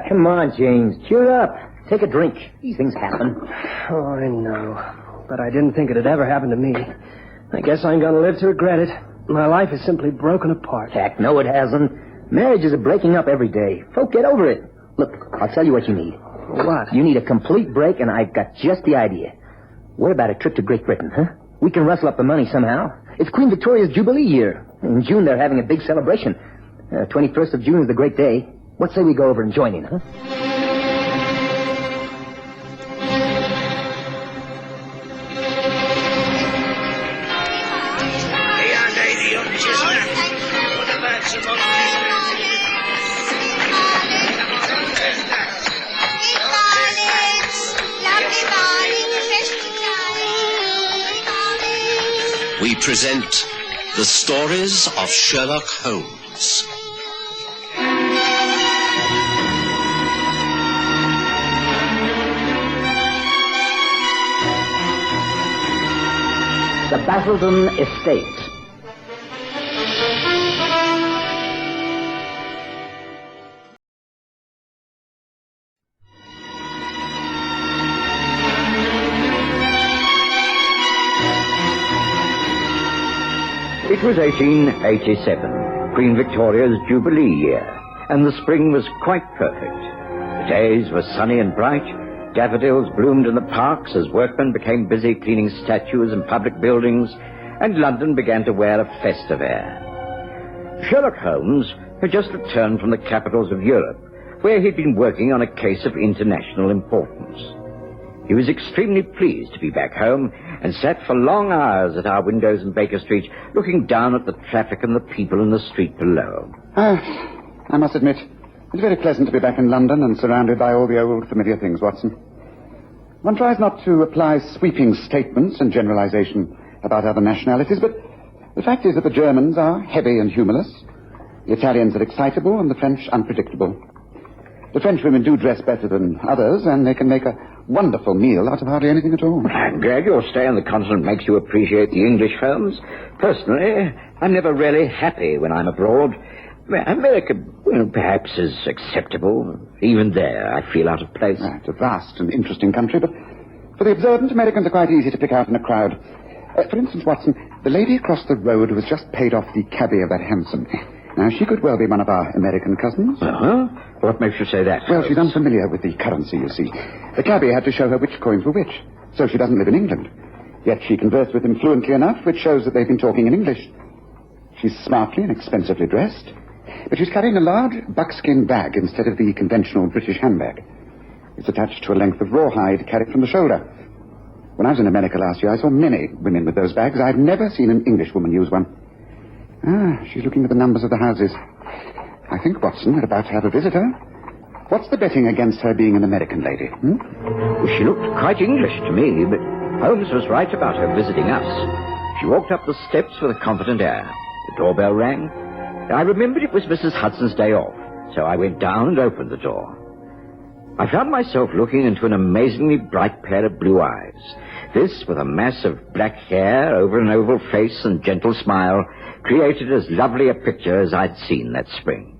Come on, James. Cheer up. Take a drink. These things happen. Oh, I know. But I didn't think it'd ever happen to me. I guess I'm going to live to regret it. My life is simply broken apart. Heck, no, it hasn't. Marriages are breaking up every day. Folk, get over it. Look, I'll tell you what you need. What? You need a complete break, and I've got just the idea. What about a trip to Great Britain, huh? We can rustle up the money somehow. It's Queen Victoria's Jubilee year. In June, they're having a big celebration. 21st of June is the great day. What say we go over and join in, huh? We present the Stories of Sherlock Holmes. The Basilton Estate. It was 1887, Queen Victoria's Jubilee year, and the spring was quite perfect. The days were sunny and bright. Daffodils bloomed in the parks as workmen became busy cleaning statues and public buildings, and London began to wear a festive air. Sherlock Holmes had just returned from the capitals of Europe, where he'd been working on a case of international importance. He was extremely pleased to be back home and sat for long hours at our windows in Baker Street, looking down at the traffic and the people in the street below. I must admit, it's very pleasant to be back in London and surrounded by all the old familiar things, Watson. One tries not to apply sweeping statements and generalization about other nationalities, but the fact is that the Germans are heavy and humorless, the Italians are excitable, and the French unpredictable. The French women do dress better than others, and they can make a wonderful meal out of hardly anything at all. I'm glad your stay on the continent makes you appreciate the English, Holmes. Personally, I'm never really happy when I'm abroad. America, perhaps is acceptable. Even there, I feel out of place. It's a vast and interesting country, but for the observant, Americans are quite easy to pick out in a crowd. For instance, Watson, the lady across the road who has just paid off the cabbie of that hansom. Now, she could well be one of our American cousins. Uh-huh. What makes you say that? Well, she's unfamiliar with the currency, you see. The cabbie had to show her which coins were which, so she doesn't live in England. Yet she conversed with him fluently enough, which shows that they've been talking in English. She's smartly and expensively dressed, but she's carrying a large buckskin bag instead of the conventional British handbag. It's attached to a length of rawhide carried from the shoulder. When I was in America last year, I saw many women with those bags. I've never seen an Englishwoman use one. She's looking at the numbers of the houses. I think, Watson, we're about to have a visitor. What's the betting against her being an American lady? She looked quite English to me, but Holmes was right about her visiting us. She walked up the steps with a confident air. The doorbell rang. I remembered it was Mrs. Hudson's day off, so I went down and opened the door. I found myself looking into an amazingly bright pair of blue eyes. This, with a mass of black hair over an oval face and gentle smile, created as lovely a picture as I'd seen that spring.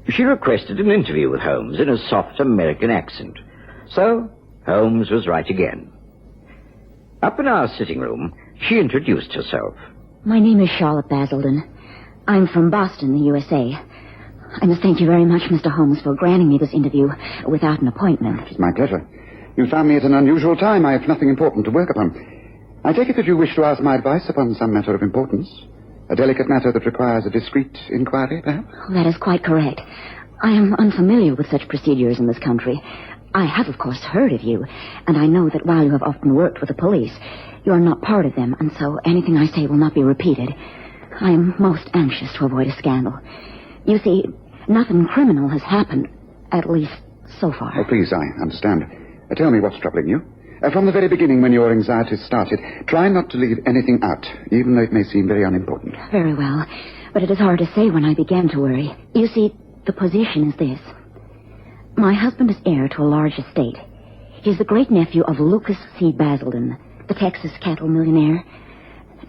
She requested an interview with Holmes in a soft American accent. So, Holmes was right again. Up in our sitting room, she introduced herself. My name is Charlotte Basilton. I'm from Boston, the USA. I must thank you very much, Mr. Holmes, for granting me this interview without an appointment. It's my pleasure. You found me at an unusual time. I have nothing important to work upon. I take it that you wish to ask my advice upon some matter of importance. A delicate matter that requires a discreet inquiry, perhaps? That is quite correct. I am unfamiliar with such procedures in this country. I have, of course, heard of you, and I know that while you have often worked with the police, you are not part of them, and so anything I say will not be repeated. I am most anxious to avoid a scandal. You see, nothing criminal has happened, at least so far. Oh, please, I understand. Tell me what's troubling you. From the very beginning, when your anxiety started, try not to leave anything out, even though it may seem very unimportant. Very well, but it is hard to say when I began to worry. You see, the position is this. My husband is heir to a large estate. He's the great-nephew of Lucas C. Basilton, the Texas cattle millionaire.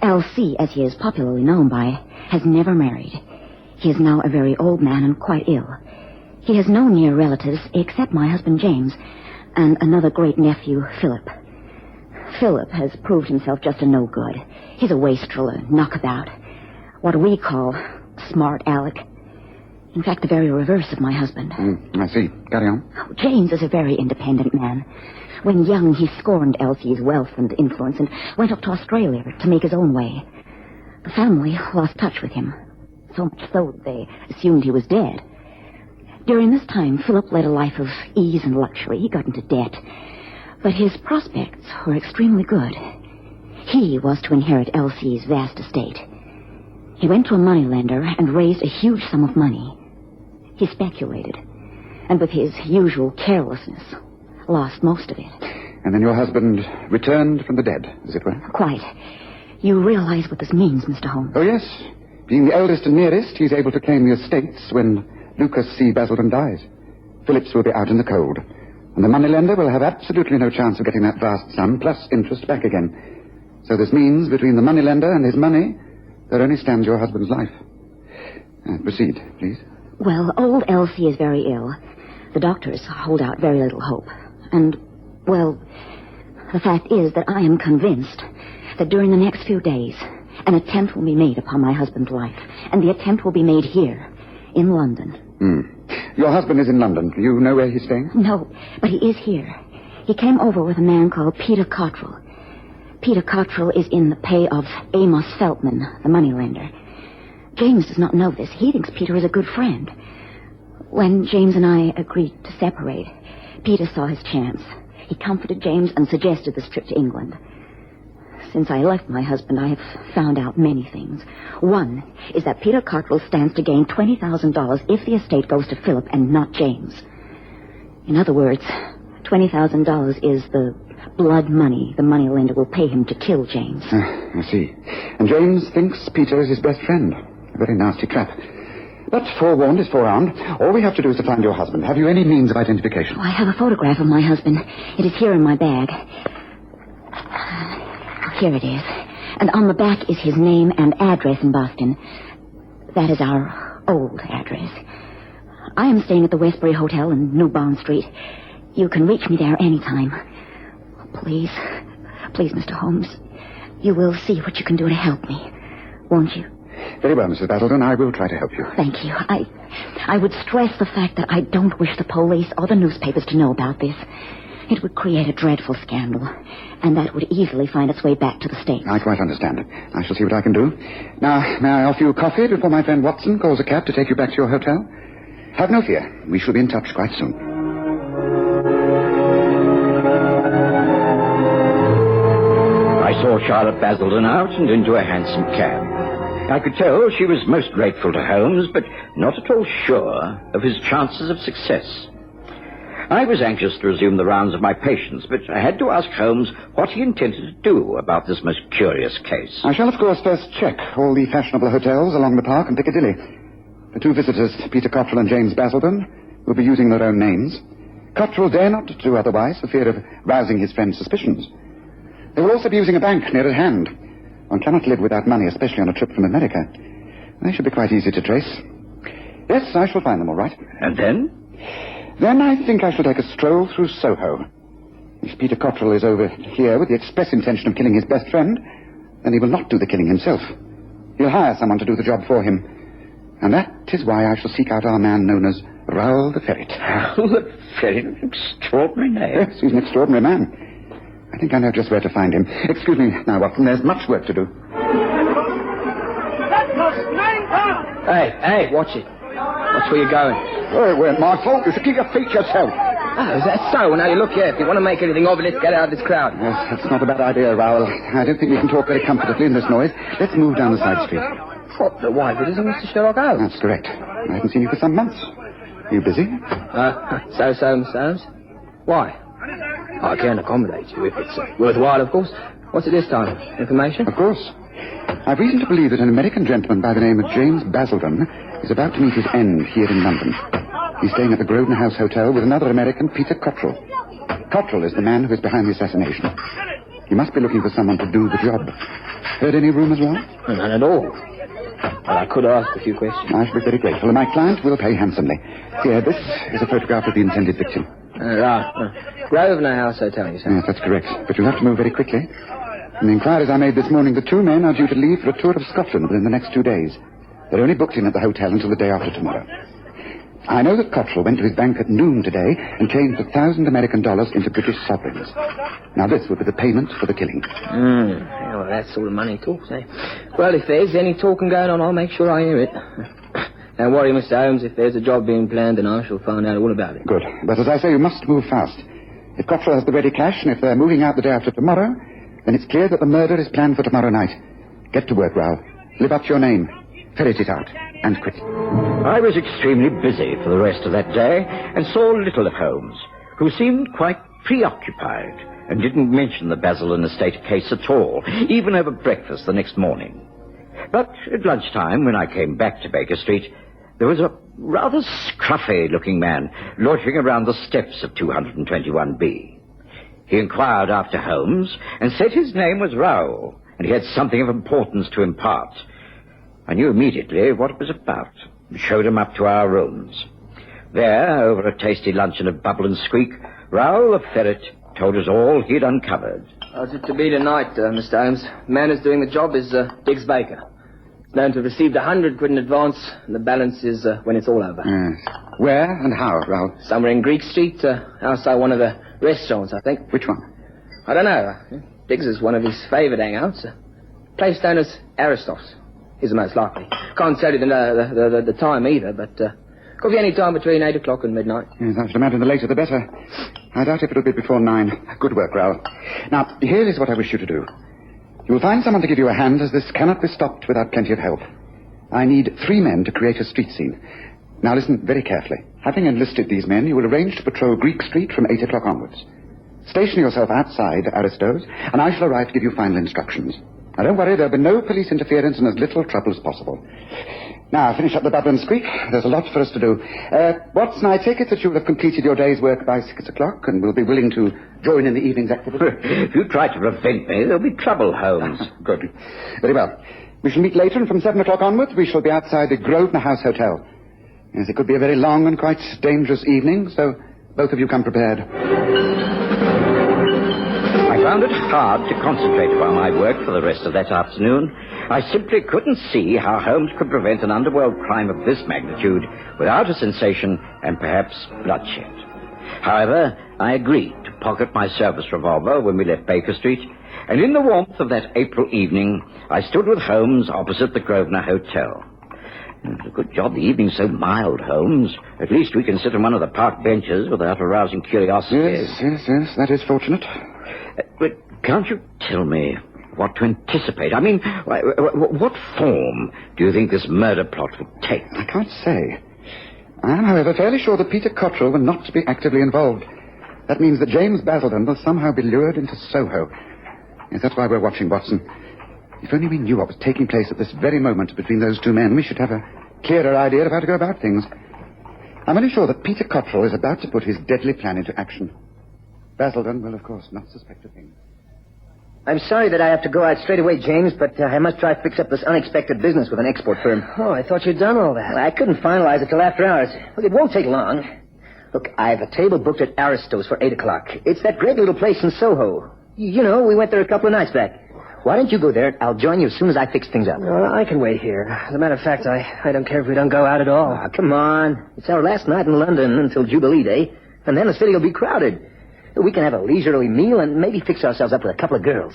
L.C., as he is popularly known by, has never married. He is now a very old man and quite ill. He has no near relatives except my husband James and another great nephew, Philip. Philip has proved himself just a no good. He's a wastrel, a knockabout. What we call smart aleck. In fact, the very reverse of my husband. I see. Carry on. James is a very independent man. When young, he scorned Elsie's wealth and influence and went up to Australia to make his own way. The family lost touch with him, so much so that they assumed he was dead. During this time, Philip led a life of ease and luxury. He got into debt, but his prospects were extremely good. He was to inherit Elsie's vast estate. He went to a moneylender and raised a huge sum of money. He speculated, and with his usual carelessness, lost most of it. And then your husband returned from the dead, as it were? Quite. You realize what this means, Mr. Holmes? Oh, yes. Being the eldest and nearest, he's able to claim the estates when Lucas C. Basilton dies. Phillips will be out in the cold, and the moneylender will have absolutely no chance of getting that vast sum, plus interest, back again. So this means, between the moneylender and his money, there only stands your husband's life. Proceed, please. Well, old Elsie is very ill. The doctors hold out very little hope. And, well, the fact is that I am convinced that during the next few days, an attempt will be made upon my husband's life. And the attempt will be made here, in London. Your husband is in London. Do you know where he's staying? No, but he is here. He came over with a man called Peter Cottrell. Peter Cottrell is in the pay of Amos Feltman, the moneylender. James does not know this. He thinks Peter is a good friend. When James and I agreed to separate, Peter saw his chance. He comforted James and suggested this trip to England. Since I left my husband, I have found out many things. One is that Peter Cottrell stands to gain $20,000 if the estate goes to Philip and not James. In other words, $20,000 is the blood money the moneylender will pay him to kill James. I see. And James thinks Peter is his best friend. A very nasty trap. But forewarned is forearmed. All we have to do is to find your husband. Have you any means of identification? Oh, I have a photograph of my husband. It is here in my bag. Here it is. And on the back is his name and address in Boston. That is our old address. I am staying at the Westbury Hotel in New Bond Street. You can reach me there any time. Please, Mr. Holmes, you will see what you can do to help me, won't you? Very well, Mrs. Basilton. I will try to help you. Thank you. I would stress the fact that I don't wish the police or the newspapers to know about this. It would create a dreadful scandal, and that would easily find its way back to the States. I quite understand. I shall see what I can do. Now, may I offer you coffee before my friend Watson calls a cab to take you back to your hotel? Have no fear. We shall be in touch quite soon. I saw Charlotte Basilton out and into a hansom cab. I could tell she was most grateful to Holmes, but not at all sure of his chances of success. I was anxious to resume the rounds of my patients, but I had to ask Holmes what he intended to do about this most curious case. I shall, of course, first check all the fashionable hotels along the park and Piccadilly. The two visitors, Peter Cottrell and James Basilton, will be using their own names. Cottrell dare not do otherwise for fear of rousing his friend's suspicions. They will also be using a bank near at hand. One cannot live without money, especially on a trip from America. They should be quite easy to trace. Yes, I shall find them all right. And then? Then I think I shall take a stroll through Soho. If Peter Cottrell is over here with the express intention of killing his best friend, then he will not do the killing himself. He'll hire someone to do the job for him. And that is why I shall seek out our man known as Raoul the Ferret. Raoul the Ferret? Extraordinary name. Yes, he's an extraordinary man. I think I know just where to find him. Excuse me now, Watson. There's much work to do. Hey, watch it. Watch where you're going. Oh, it weren't my fault. You should keep your feet yourself. Oh, is that so? Now, you look here. If you want to make anything of it, let's get out of this crowd. Yes, that's not a bad idea, Raoul. I don't think we can talk very comfortably in this noise. Let's move down the side street. What, the wife? It isn't Mr. Sherlock Holmes? That's correct. I haven't seen you for some months. Are you busy? So, Mr. Holmes. Why? I can accommodate you if it's worthwhile, of course. What's it this time? Information? Of course. I've reason to believe that an American gentleman by the name of James Basilton is about to meet his end here in London. He's staying at the Grosvenor House Hotel with another American, Peter Cottrell. Cottrell is the man who is behind the assassination. He must be looking for someone to do the job. Heard any rumors, Ron? None at all. Well, I could ask a few questions. I shall be very grateful, and my client will pay handsomely. Here, this is a photograph of the intended victim. Grosvenor House Hotel, you say? Yes, that's correct. But you'll have to move very quickly. From the inquiries I made this morning, the two men are due to leave for a tour of Scotland within the next 2 days. They're only booked in at the hotel until the day after tomorrow. I know that Cottrell went to his bank at noon today and changed $1,000 American into British sovereigns. Now, this would be the payment for the killing. Well, that sort of money talks, eh? Well, if there's any talking going on, I'll make sure I hear it. Don't worry, Mr. Holmes. If there's a job being planned, then I shall find out all about it. Good. But as I say, you must move fast. If Cottrell has the ready cash, and if they're moving out the day after tomorrow, then it's clear that the murder is planned for tomorrow night. Get to work, Raoul. Live up to your name. Ferret it out. And quick. I was extremely busy for the rest of that day and saw little of Holmes, who seemed quite preoccupied and didn't mention the Basilton Estate case at all, even over breakfast the next morning. But at lunchtime, when I came back to Baker Street, there was a rather scruffy-looking man loitering around the steps of 221B. He inquired after Holmes and said his name was Raoul, and he had something of importance to impart. I knew immediately what it was about and showed him up to our rooms. There, over a tasty luncheon of bubble and squeak, Raoul the ferret told us all he'd uncovered. How's it to be tonight, Mr. Holmes? The man who's doing the job is Diggs Baker. Known to have received 100 quid in advance, and the balance is when it's all over. Yes. Where and how, Raoul? Somewhere in Greek Street, outside one of the restaurants, I think. Which one? I don't know. Diggs is one of his favoured hangouts. Place known as Aristos. Is the most likely. Can't tell you the time either, but could be any time between 8 o'clock and midnight. Yes, I should imagine the later the better. I doubt if it'll be before 9. Good work, Raoul. Now, here is what I wish you to do. You will find someone to give you a hand, as this cannot be stopped without plenty of help. I need 3 men to create a street scene. Now, listen very carefully. Having enlisted these men, you will arrange to patrol Greek Street from 8 o'clock onwards. Station yourself outside Aristos, and I shall arrive to give you final instructions. Now, don't worry, there'll be no police interference and as little trouble as possible. Now, finish up the bubble and squeak. There's a lot for us to do. Watson, I take it that you will have completed your day's work by 6 o'clock and will be willing to join in the evening's activity? If you try to prevent me, there'll be trouble, Holmes. Good. Very well. We shall meet later, and from 7 o'clock onwards, we shall be outside the Grosvenor House Hotel. Yes, it could be a very long and quite dangerous evening, so both of you come prepared. I found it hard to concentrate upon my work for the rest of that afternoon. I simply couldn't see how Holmes could prevent an underworld crime of this magnitude without a sensation and perhaps bloodshed. However, I agreed to pocket my service revolver when we left Baker Street, and in the warmth of that April evening, I stood with Holmes opposite the Grosvenor Hotel. It's a good job the evening's so mild, Holmes. At least we can sit on one of the park benches without arousing curiosity. Yes, that is fortunate. But can't you tell me what to anticipate? I mean, what form do you think this murder plot would take? I can't say. I am, however, fairly sure that Peter Cottrell will not be actively involved. That means that James Basilton will somehow be lured into Soho. Yes, that's why we're watching, Watson. If only we knew what was taking place at this very moment between those two men, we should have a clearer idea of how to go about things. I'm only sure that Peter Cottrell is about to put his deadly plan into action. Basilton will, of course, not suspect a thing. I'm sorry that I have to go out straight away, James, but I must try to fix up this unexpected business with an export firm. Oh, I thought you'd done all that. Well, I couldn't finalize it till after hours. Look, it won't take long. Look, I have a table booked at Aristos for 8 o'clock. It's that great little place in Soho. You know, we went there a couple of nights back. Why don't you go there? I'll join you as soon as I fix things up. I can wait here. As a matter of fact, I don't care if we don't go out at all. Oh, come on. It's our last night in London until Jubilee Day, and then the city will be crowded. We can have a leisurely meal and maybe fix ourselves up with a couple of girls.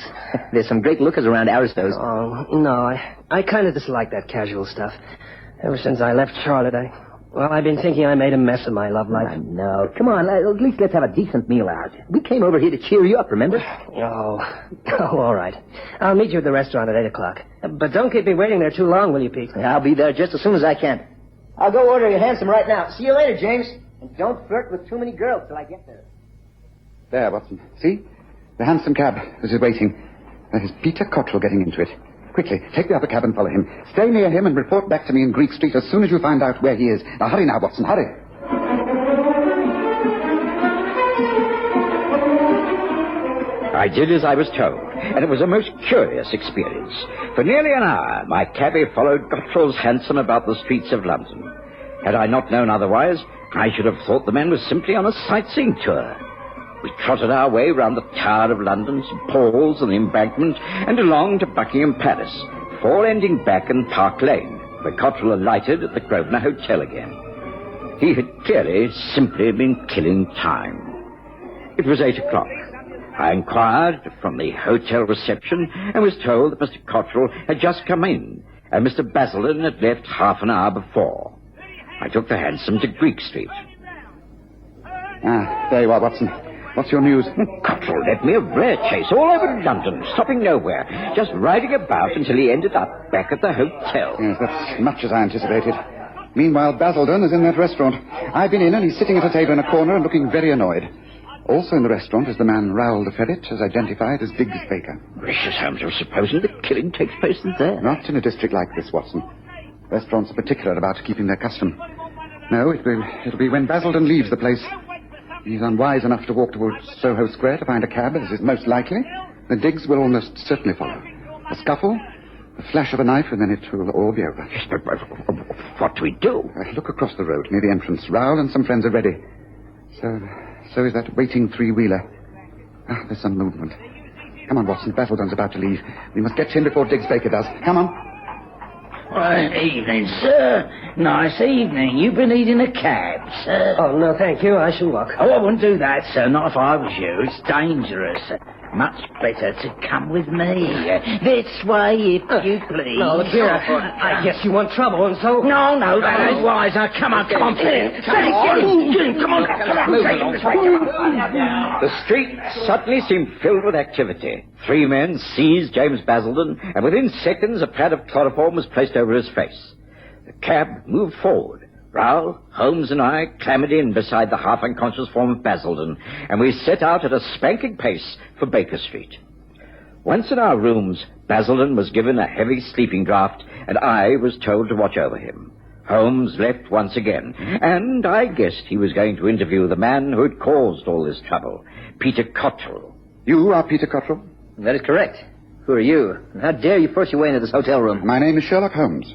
There's some great lookers around Aristos. Oh, no, I kind of dislike that casual stuff. Ever since I left Charlotte, I've been thinking I made a mess of my love life. No, come on, at least let's have a decent meal out. We came over here to cheer you up, remember? Oh, all right. I'll meet you at the restaurant at 8 o'clock. But don't keep me waiting there too long, will you, Pete? I'll be there just as soon as I can. I'll go order you handsome right now. See you later, James. And don't flirt with too many girls till I get there. There, Watson. See? The hansom cab that is waiting. That is Peter Cottrell getting into it. Quickly, take the other cab and follow him. Stay near him and report back to me in Greek Street as soon as you find out where he is. Now, hurry now, Watson, hurry. I did as I was told, and it was a most curious experience. For nearly an hour, my cabby followed Cottrell's hansom about the streets of London. Had I not known otherwise, I should have thought the man was simply on a sightseeing tour. We trotted our way round the Tower of London, St. Paul's and the Embankment, and along to Buckingham Palace, before ending back in Park Lane, where Cottrell alighted at the Grosvenor Hotel again. He had clearly simply been killing time. It was 8 o'clock. I inquired from the hotel reception and was told that Mr. Cottrell had just come in, and Mr. Basilton had left half an hour before. I took the hansom to Greek Street. There you are, Watson. What's your news? Cottrell led me a rare chase all over London, stopping nowhere, just riding about until he ended up back at the hotel. Yes, that's much as I anticipated. Meanwhile, Basilton is in that restaurant. I've been in, and he's sitting at a table in a corner and looking very annoyed. Also in the restaurant is the man Raoul the Ferret, as identified as Diggs Baker. Gracious, Holmes, I was supposing the killing takes place there. Not in a district like this, Watson. Restaurants are particular about keeping their custom. No, it'll be when Basilton leaves the place. He's unwise enough to walk towards Soho Square to find a cab, as is most likely. The Diggs will almost certainly follow. A scuffle, a flash of a knife, and then it will all be over. Yes, but what do we do? Look across the road near the entrance. Raoul and some friends are ready. So is that waiting three-wheeler. There's some movement. Come on, Watson. Basilton's about to leave. We must get to him before Diggs Baker does. Come on. Evening, sir. Nice evening. You've been needing a cab, sir. Oh, no, thank you. I shall walk. Oh, I wouldn't do that, sir. Not if I was you. It's dangerous. Much better to come with me. This way, if you please. No, look here. I guess you want trouble, and so... No, that ain't wise. Now, come on. Get in. Come on. The street suddenly seemed filled with activity. 3 men seized James Basilton, and within seconds a pad of chloroform was placed over his face. The cab moved forward. Raoul, Holmes, and I clambered in beside the half-unconscious form of Basilton, and we set out at a spanking pace for Baker Street. Once in our rooms, Basilton was given a heavy sleeping draught, and I was told to watch over him. Holmes left once again, and I guessed he was going to interview the man who had caused all this trouble, Peter Cottrell. You are Peter Cottrell? That is correct. Who are you? And how dare you force your way into this hotel room? My name is Sherlock Holmes.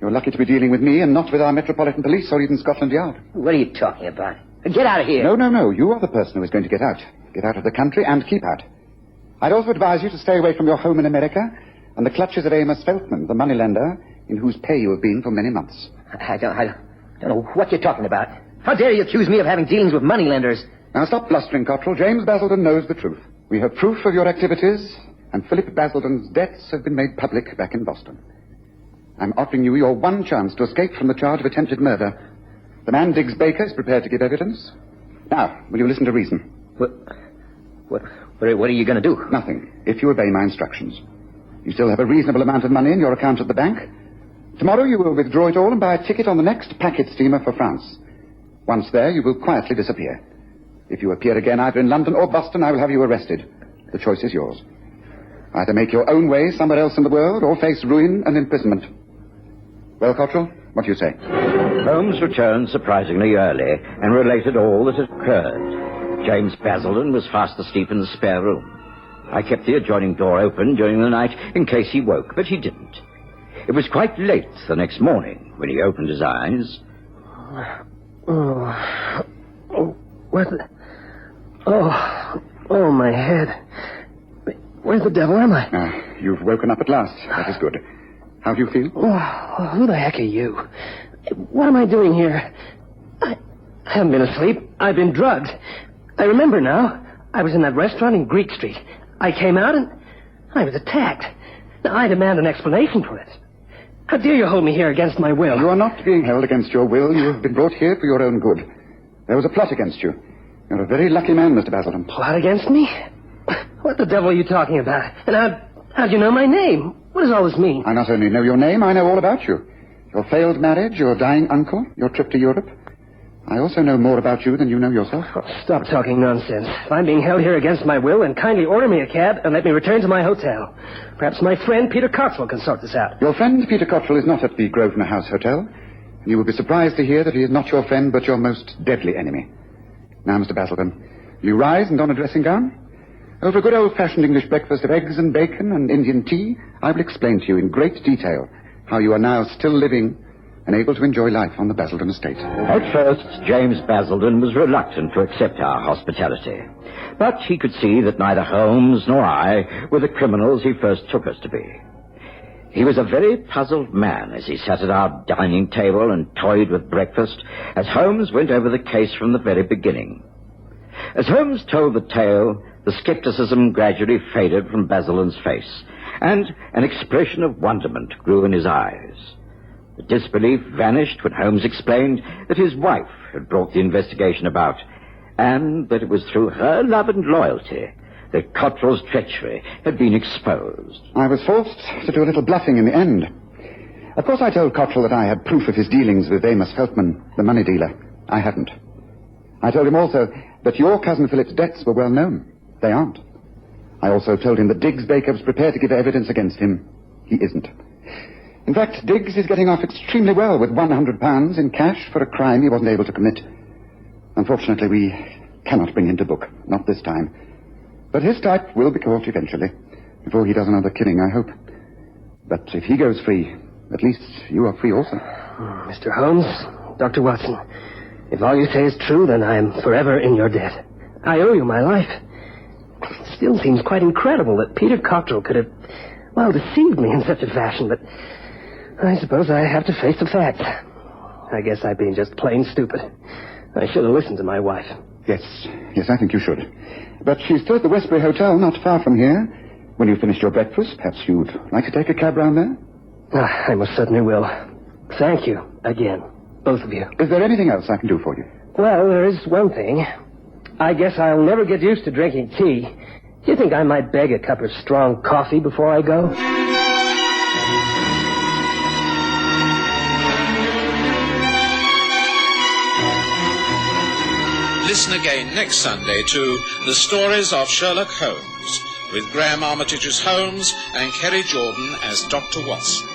You're lucky to be dealing with me and not with our Metropolitan Police or even Scotland Yard. What are you talking about? Get out of here. No. You are the person who is going to get out. Get out of the country and keep out. I'd also advise you to stay away from your home in America and the clutches of Amos Feltman, the moneylender, in whose pay you have been for many months. I don't know what you're talking about. How dare you accuse me of having dealings with moneylenders? Now stop blustering, Cottrell. James Basilton knows the truth. We have proof of your activities, and Philip Basilton's debts have been made public back in Boston. I'm offering you your one chance to escape from the charge of attempted murder. The man Diggs Baker is prepared to give evidence. Now, will you listen to reason? What are you going to do? Nothing, if you obey my instructions. You still have a reasonable amount of money in your account at the bank. Tomorrow you will withdraw it all and buy a ticket on the next packet steamer for France. Once there, you will quietly disappear. If you appear again either in London or Boston, I will have you arrested. The choice is yours. Either make your own way somewhere else in the world or face ruin and imprisonment. Well, Cottrell, what do you say? Holmes returned surprisingly early and related all that had occurred. James Basilton was fast asleep in the spare room. I kept the adjoining door open during the night in case he woke, but he didn't. It was quite late the next morning when he opened his eyes. My head. Where the devil am I? You've woken up at last. That is good. How do you feel? Who the heck are you? What am I doing here? I haven't been asleep. I've been drugged. I remember now. I was in that restaurant in Greek Street. I came out and I was attacked. Now, I demand an explanation for it. How dare you hold me here against my will? You are not being held against your will. You have been brought here for your own good. There was a plot against you. You're a very lucky man, Mr. Basilton. Plot against me? What the devil are you talking about? And how'd you know my name? What does all this mean? I not only know your name, I know all about you. Your failed marriage, your dying uncle, your trip to Europe. I also know more about you than you know yourself. Stop talking nonsense. If I'm being held here against my will, then kindly order me a cab and let me return to my hotel. Perhaps my friend Peter Cottrell can sort this out. Your friend Peter Cottrell is not at the Grosvenor House Hotel. And you will be surprised to hear that he is not your friend, but your most deadly enemy. Now, Mr. Basilton, will you rise and don a dressing gown? Over a good old-fashioned English breakfast of eggs and bacon and Indian tea, I will explain to you in great detail how you are now still living and able to enjoy life on the Basilton Estate. At first, James Basilton was reluctant to accept our hospitality. But he could see that neither Holmes nor I were the criminals he first took us to be. He was a very puzzled man as he sat at our dining table and toyed with breakfast as Holmes went over the case from the very beginning. As Holmes told the tale, the skepticism gradually faded from Basilton's face, and an expression of wonderment grew in his eyes. The disbelief vanished when Holmes explained that his wife had brought the investigation about, and that it was through her love and loyalty that Cottrell's treachery had been exposed. I was forced to do a little bluffing in the end. Of course, I told Cottrell that I had proof of his dealings with Amos Feldman, the money dealer. I hadn't. I told him also that your cousin Philip's debts were well known. They aren't. I also told him that Diggs Baker was prepared to give evidence against him. He isn't. In fact, Diggs is getting off extremely well with £100 in cash for a crime he wasn't able to commit. Unfortunately, we cannot bring him to book. Not this time. But his type will be caught eventually. Before he does another killing, I hope. But if he goes free, at least you are free also. Mr. Holmes, Dr. Watson, if all you say is true, then I am forever in your debt. I owe you my life. It still seems quite incredible that Peter Cottrell could have, deceived me in such a fashion, but I suppose I have to face the facts. I guess I've been just plain stupid. I should have listened to my wife. Yes, I think you should. But she's still at the Westbury Hotel, not far from here. When you've finished your breakfast, perhaps you'd like to take a cab round there? I most certainly will. Thank you, again, both of you. Is there anything else I can do for you? Well, there is one thing. I guess I'll never get used to drinking tea. Do you think I might beg a cup of strong coffee before I go? Listen again next Sunday to The Stories of Sherlock Holmes, with Graham Armitage as Holmes and Kerry Jordan as Dr. Watson.